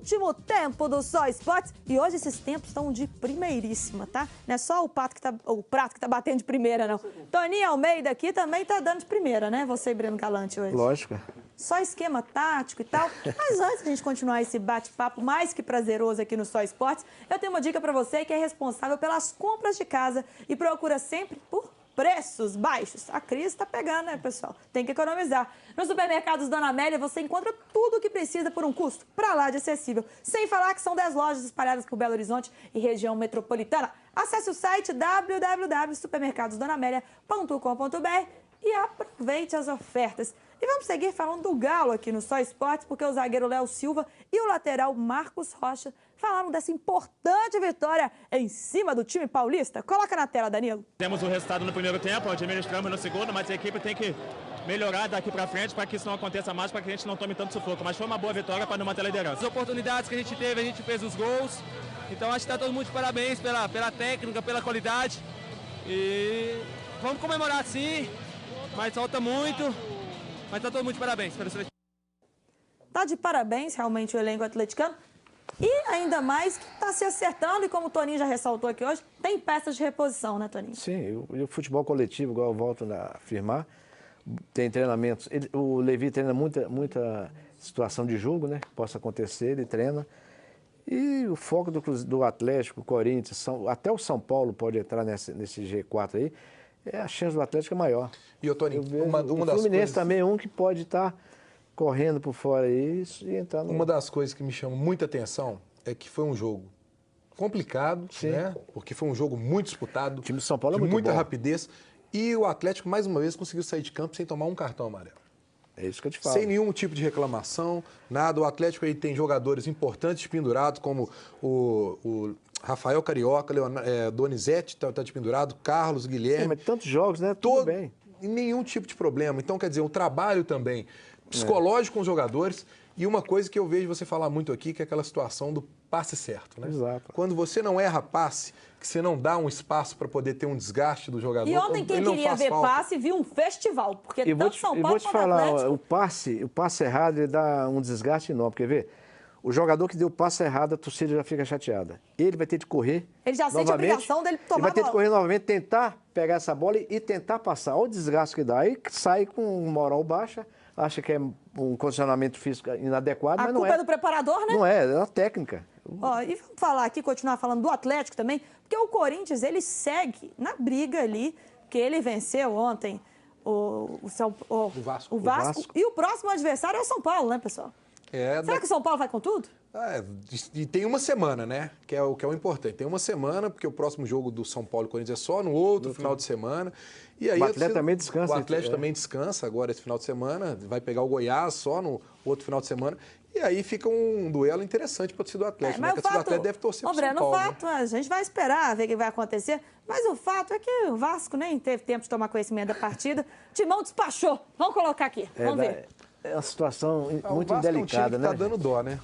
último tempo do Só Esportes. E hoje esses tempos estão de primeiríssima, tá? Não é só o prato que tá batendo de primeira, não. Toninho Almeida aqui também tá dando de primeira, né? Você e Breno Galante hoje. Lógico. Só esquema tático e tal. Mas antes de a gente continuar esse bate-papo mais que prazeroso aqui no Só Esportes, eu tenho uma dica para você que é responsável pelas compras de casa e procura sempre por preços baixos. A crise está pegando, né, pessoal? Tem que economizar. Nos supermercados Dona Amélia você encontra tudo o que precisa por um custo pra lá de acessível. Sem falar que são 10 lojas espalhadas por Belo Horizonte e região metropolitana. Acesse o site www.supermercadosdonamelia.com.br e aproveite as ofertas. E vamos seguir falando do Galo aqui no Só Esportes, porque o zagueiro Léo Silva e o lateral Marcos Rocha falaram dessa importante vitória em cima do time paulista. Coloca na tela, Danilo. Temos o resultado no primeiro tempo, administramos no segundo, mas a equipe tem que melhorar daqui para frente para que isso não aconteça mais, para que a gente não tome tanto sufoco. Mas foi uma boa vitória para não manter a liderança. As oportunidades que a gente teve, a gente fez os gols. Então acho que está todo mundo de parabéns pela técnica, pela qualidade. E vamos comemorar sim, mas falta muito. Mas tá todo mundo de parabéns pelo seletivo. Tá de parabéns, realmente, o elenco atleticano. E ainda mais que tá se acertando, e como o Toninho já ressaltou aqui hoje, tem peças de reposição, né, Toninho? Sim, e o futebol coletivo, igual eu volto a afirmar, tem treinamentos. O Levi treina muita situação de jogo, né? Que possa acontecer, ele treina. E o foco do Atlético, Corinthians, até o São Paulo pode entrar nesse G4 aí. A chance do Atlético é maior. E o Toninho, uma das Fluminense coisas... também é um que pode estar correndo por fora aí e entrar no... Uma das coisas que me chama muita atenção é que foi um jogo complicado, sim, né? Porque foi um jogo muito disputado. O time de São Paulo é muito muita bom. Rapidez. E o Atlético, mais uma vez, conseguiu sair de campo sem tomar um cartão amarelo. É isso que eu te falo. Sem nenhum tipo de reclamação, nada. O Atlético aí tem jogadores importantes pendurados, como o Rafael Carioca, Donizete está de pendurado, Carlos, Guilherme. Sim, mas tantos jogos, né? Tudo bem. Nenhum tipo de problema. Então, quer dizer, o trabalho também psicológico com os jogadores. E uma coisa que eu vejo você falar muito aqui, que é aquela situação do passe certo, né? Exato. Quando você não erra passe, que você não dá um espaço para poder ter um desgaste do jogador. E ontem quem queria ver passe viu um festival, porque tanto São Paulo quanto Atlético... o passe errado, ele dá um desgaste enorme, quer ver? O jogador que deu o passe errado, a torcida já fica chateada. Ele vai ter de correr. Ele já sente a obrigação dele tomar a bola. Ele vai ter de correr novamente, tentar pegar essa bola e tentar passar. Olha o desgaste que dá. Aí sai com moral baixa, acha que é um condicionamento físico inadequado, mas não é. A culpa é do preparador, né? Não é a técnica. Ó, e vamos falar aqui, continuar falando do Atlético também, porque o Corinthians, ele segue na briga ali, que ele venceu ontem o Vasco. E o próximo adversário é o São Paulo, né, pessoal? Será que o São Paulo vai com tudo? E tem uma semana, né? Que é o importante. Tem uma semana, porque o próximo jogo do São Paulo e Corinthians é só no outro final de semana. E aí o Atlético também descansa. O Atlético também descansa agora esse final de semana. Vai pegar o Goiás só no outro final de semana. E aí fica um duelo interessante para o torcedor do Atlético. Mas né? O torcedor do Atlético deve torcer para o São Paulo. O fato, a gente vai esperar ver o que vai acontecer. Mas o fato é que o Vasco nem teve tempo de tomar conhecimento da partida. O Timão despachou. Vamos colocar aqui. Vamos ver. É uma situação muito indelicada, né? O Vasco é um time que tá dando dó, né?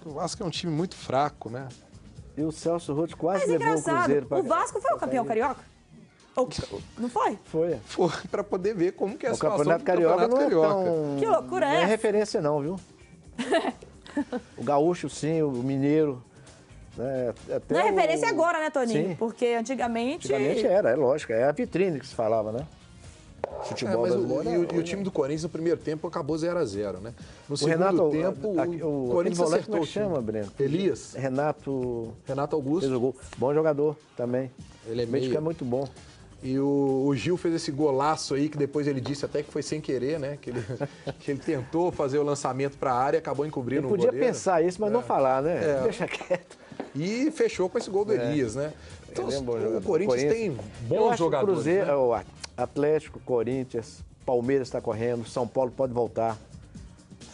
O Vasco é um time muito fraco, né? E o Celso Roth quase levou o Cruzeiro para... O Vasco foi o campeão carioca? Não foi? Foi. Foi, para poder ver como que é a situação do Campeonato Carioca. Que loucura é essa? Não é referência não, viu? O gaúcho, sim, o mineiro... Não é referência agora, né, Toninho? Sim. Porque antigamente... Antigamente era, é lógico. É a vitrine que se falava, né? Futebol e o time do Corinthians no primeiro tempo acabou 0-0, né? No segundo tempo, o Corinthians acertou como chama, Breno? Elias. Renato Augusto. Fez o gol. Bom jogador também. Ele é meio... é muito bom. E o Gil fez esse golaço aí, que depois ele disse até que foi sem querer, né? Que ele tentou fazer o lançamento para a área e acabou encobrindo o goleiro. Podia pensar isso, mas não falar, né? Deixa quieto. E fechou com esse gol do Elias, né? Então, o Corinthians tem bons jogadores. Cruzeiro, né? Atlético, Corinthians, Palmeiras está correndo, São Paulo pode voltar.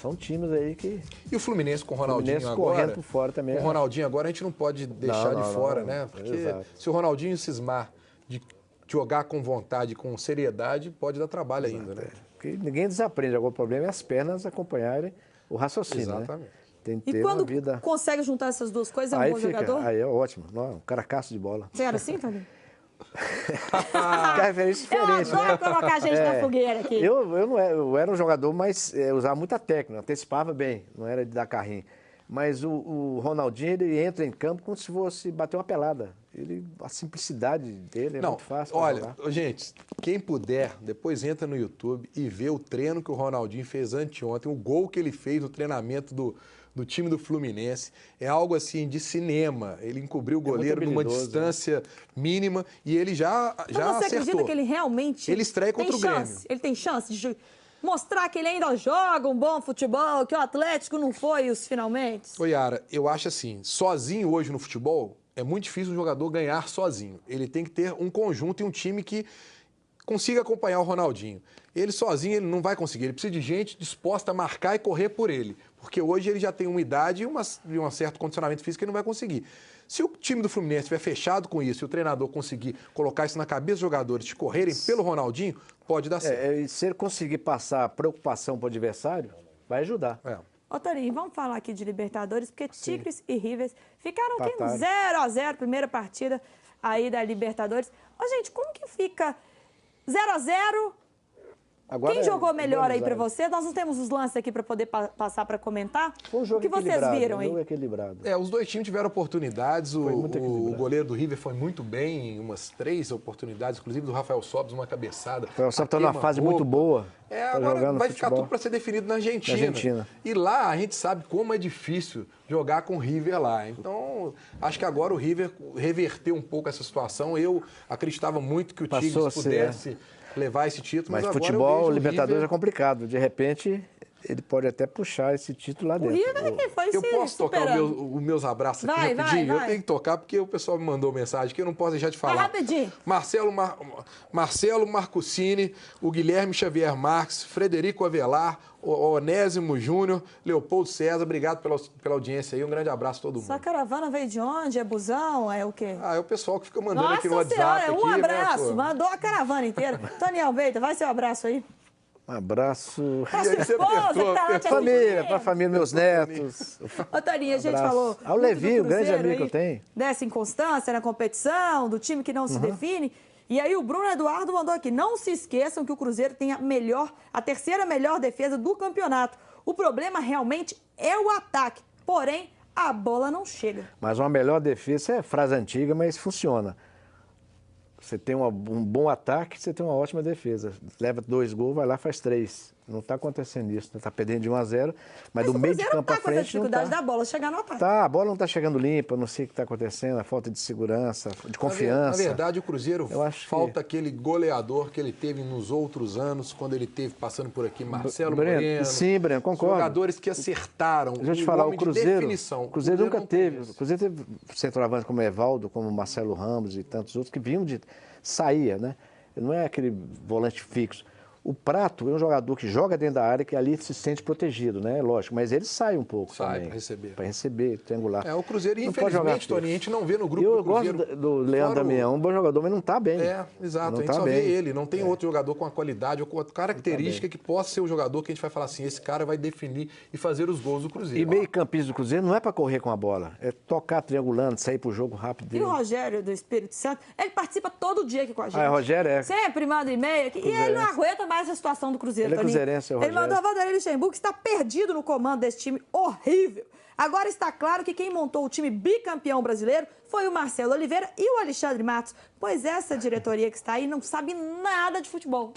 São times aí que... E o Fluminense com o Ronaldinho agora... correndo por fora também. Com o Ronaldinho agora a gente não pode deixar de fora, né? Porque se o Ronaldinho cismar de jogar com vontade, com seriedade, pode dar trabalho ainda, né? Porque ninguém desaprende. Agora o problema é as pernas acompanharem o raciocínio, Exatamente. Né? Tem que ter e quando uma vida... consegue juntar essas duas coisas, é um bom jogador? Aí é ótimo. Um caracaço de bola. Você era assim, Toninho? Referência diferente, eu adoro colocar a gente na fogueira aqui. Eu era um jogador, mas usava muita técnica, antecipava bem, não era de dar carrinho. Mas o Ronaldinho, ele entra em campo como se fosse bater uma pelada. A simplicidade dele é muito fácil. Olha, gente, quem puder, depois entra no YouTube e vê o treino que o Ronaldinho fez anteontem, o gol que ele fez no treinamento do time do Fluminense. É algo assim de cinema. Ele encobriu o goleiro numa distância mínima e ele já então você acertou. acredita que ele realmente ele estreia contra o Grêmio. Ele tem chance de mostrar que ele ainda joga um bom futebol, que o Atlético não foi os finalmente? Ô Yara, eu acho assim, sozinho hoje no futebol, é muito difícil um jogador ganhar sozinho. Ele tem que ter um conjunto e um time que consiga acompanhar o Ronaldinho. Ele sozinho ele não vai conseguir, ele precisa de gente disposta a marcar e correr por ele. Porque hoje ele já tem uma idade e um certo condicionamento físico que ele não vai conseguir. Se o time do Fluminense estiver fechado com isso e o treinador conseguir colocar isso na cabeça dos jogadores de correrem pelo Ronaldinho, pode dar certo. E se ele conseguir passar a preocupação para o adversário, vai ajudar. Ô, Torinho, vamos falar aqui de Libertadores, porque Tigres e River ficaram aqui no 0x0, primeira partida aí da Libertadores. Ô, gente, como que fica 0x0? Quem jogou melhor aí pra você? Nós não temos os lances aqui pra poder passar pra comentar. Foi um jogo o que vocês viram aí? Equilibrado. Os dois times tiveram oportunidades. O goleiro do River foi muito bem em umas 3 oportunidades, inclusive do Rafael Sobis, uma cabeçada. O Rafael Sobis está numa fase muito boa. Agora vai ficar tudo para ser definido na Argentina. E lá a gente sabe como é difícil jogar com o River lá. Então, acho que agora o River reverteu um pouco essa situação. Eu acreditava muito que o Tigres pudesse levar esse título. Mas agora futebol, Libertadores é complicado. De repente, ele pode até puxar esse título lá dentro. O River que foi eu posso tocar os meus abraços aqui rapidinho? Eu tenho que tocar porque o pessoal me mandou mensagem que eu não posso deixar de falar. Vai rapidinho. Marcelo Marcucini, o Guilherme Xavier Marques, Frederico Avelar, o Onésimo Júnior, Leopoldo César, obrigado pela audiência aí, um grande abraço a todo mundo. Essa caravana veio de onde? É busão? É o quê? É o pessoal que fica mandando aqui no WhatsApp. Nossa Senhora, um abraço, mandou a caravana inteira. Tony Almeida, vai seu abraço aí. Um abraço. Pra sua esposa, que tá lá te família, pra família, meus netos. Ô, Toninho, a gente falou... Ao Levi, o grande amigo que eu tenho. Dessa inconstância na competição, do time que não se define. E aí o Bruno Eduardo mandou aqui, não se esqueçam que o Cruzeiro tem a terceira melhor defesa do campeonato. O problema realmente é o ataque, porém a bola não chega. Mas uma melhor defesa é frase antiga, mas funciona. Você tem um bom ataque, você tem uma ótima defesa. Leva 2 gols, vai lá e faz 3. Não está acontecendo isso. Está perdendo de 1-0, mas do meio de campo à frente não está. com essa dificuldade da bola chegar no ataque. A bola não está chegando limpa, não sei o que está acontecendo, a falta de segurança, de confiança. Na verdade, o Cruzeiro falta aquele goleador que ele teve nos outros anos, quando ele teve passando por aqui, Marcelo Moreno. Sim, Breno, concordo. Jogadores que acertaram. Deixa eu te falar, o Cruzeiro nunca teve. O Cruzeiro teve centroavante como Evaldo, como Marcelo Ramos e tantos outros que vinham de saía, né? Não é aquele volante fixo. O Prato é um jogador que joga dentro da área, que ali se sente protegido, né? Lógico, mas ele sai um pouco também. Para receber. Para receber, triangular. O Cruzeiro, infelizmente, Tony, a gente não vê no grupo do Cruzeiro... Eu gosto do Leandro Damião, um bom jogador, mas não está bem. Exato. A gente só vê ele. Não tem outro jogador com a qualidade ou com a característica que possa ser o jogador que a gente vai falar assim, esse cara vai definir e fazer os gols do Cruzeiro. E meio-campista do Cruzeiro não é para correr com a bola, é tocar triangulando, sair pro jogo rápido dele. E o Rogério do Espírito Santo, ele participa todo dia aqui com a gente. Rogério Sempre manda e-mail aqui. E ele não aguenta mais a situação do Cruzeiro. Ele é cruzeirense, Ele mandou a Vanderlei Luxemburgo, que está perdido no comando desse time horrível. Agora está claro que quem montou o time bicampeão brasileiro foi o Marcelo Oliveira e o Alexandre Matos, pois essa diretoria que está aí não sabe nada de futebol.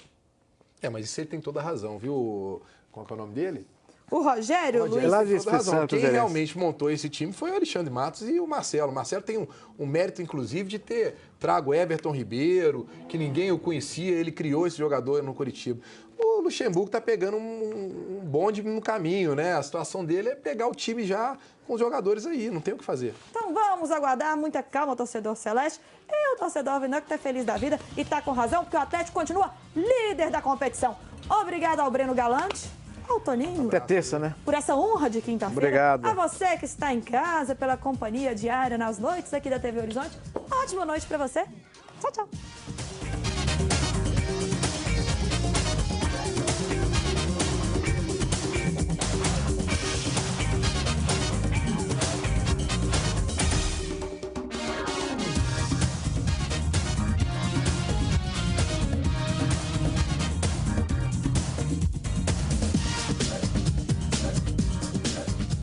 Mas isso ele tem toda a razão, viu? Qual é o nome dele? O Rogério Luiz. Tem toda a razão. Quem realmente montou esse time foi o Alexandre Matos e o Marcelo. O Marcelo tem um mérito, inclusive, de ter trago Everton Ribeiro, que ninguém o conhecia, ele criou esse jogador no Curitiba. O Luxemburgo está pegando um bonde no caminho, né? A situação dele é pegar o time já com os jogadores aí, não tem o que fazer. Então vamos aguardar, muita calma, torcedor celeste. E o torcedor Alvinegro que está feliz da vida e está com razão, porque o Atlético continua líder da competição. Obrigado ao Breno Galante, ao Toninho. Até terça, né? Por essa honra de quinta-feira. Obrigado. A você que está em casa, pela companhia diária nas noites aqui da TV Horizonte. Ótima noite para você. Tchau, tchau.